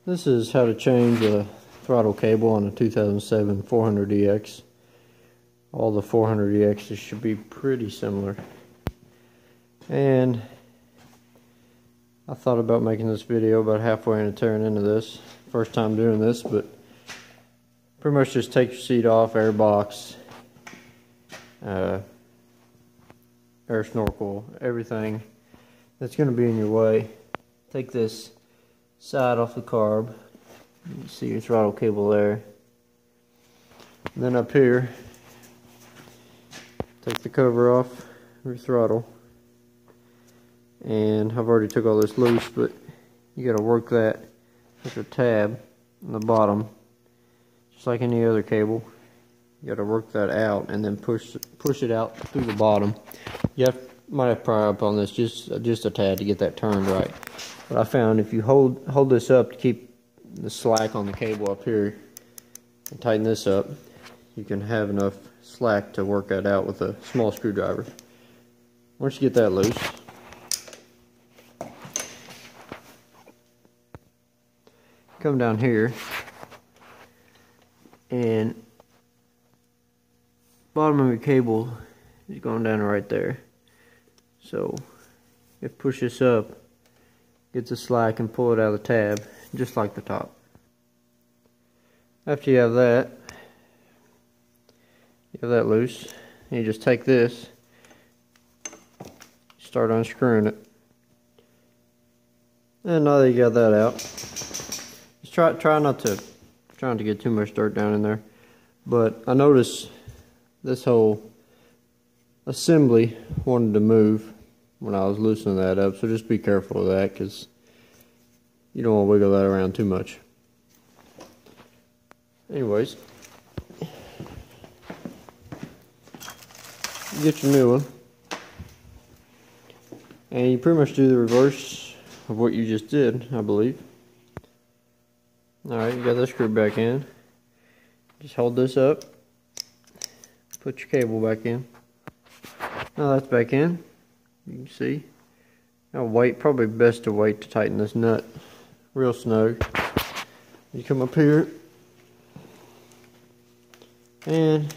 This is how to change a throttle cable on a 2007 400EX. All the 400EXs should be pretty similar. And I thought about making this video about halfway into tearing into this. First time doing this, but pretty much just take your seat off, air box, air snorkel, everything that's going to be in your way. Take this side off the carb. You see your throttle cable there. And then up here, take the cover off your throttle. And I've already took all this loose, but you got to work that with a tab on the bottom, just like any other cable. You got to work that out and then push it out through the bottom. You might have to pry up on this just a tad to get that turned right. But I found if you hold this up to keep the slack on the cable up here and tighten this up, you can have enough slack to work that out with a small screwdriver. Once you get that loose, come down here and bottom of your cable is going down right there. So you push this up, get the slack and pull it out of the tab, just like the top. After you have that loose, and you just take this, start unscrewing it. And now that you got that out, just try not to get too much dirt down in there. But I noticed this whole assembly wanted to move when I was loosening that up, so just be careful of that, because you don't want to wiggle that around too much. Anyways, you get your new one, and you pretty much do the reverse of what you just did, I believe. Alright, you got this screw back in. Just hold this up, put your cable back in. Now that's back in. You can see. Now wait, probably best to wait to tighten this nut real snug. You come up here and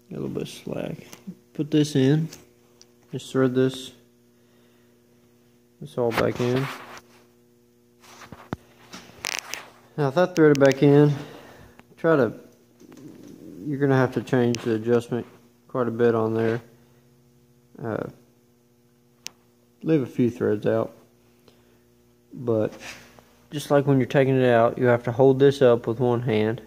get a little bit of slack. Put this in. Just thread this all back in. Now if that threaded back in, you're going to have to change the adjustment quite a bit on there. Leave a few threads out. But just like when you're taking it out, you have to hold this up with one hand.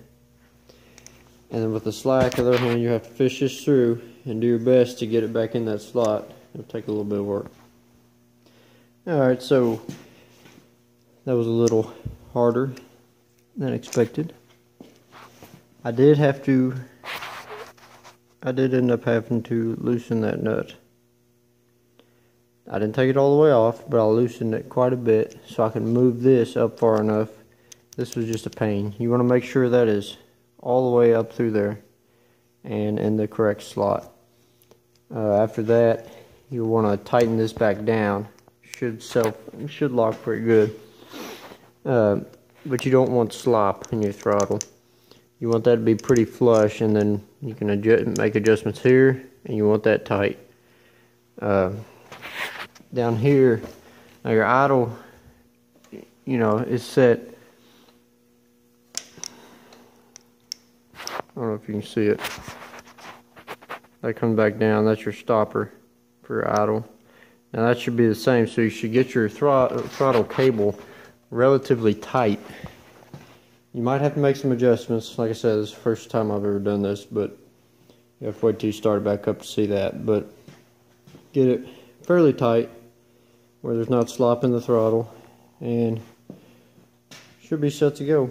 And then with the slack of the other hand, you have to fish this through and do your best to get it back in that slot. It'll take a little bit of work. Alright, so that was a little harder than expected. I did end up having to loosen that nut. I didn't take it all the way off, but I loosened it quite a bit so I can move this up far enough. This was just a pain. You want to make sure that is all the way up through there and in the correct slot. After that, you'll want to tighten this back down. Should lock pretty good. But you don't want slop in your throttle. You want that to be pretty flush, and then you can make adjustments here, and you want that tight. Down here, now your idle, is set. I don't know if you can see it. That comes back down. That's your stopper for your idle. Now that should be the same, so you should get your throttle cable relatively tight. You might have to make some adjustments. Like I said, this is the first time I've ever done this, but you have to wait till you start it back up to see that. But get it fairly tight where there's not slop in the throttle, and should be set to go.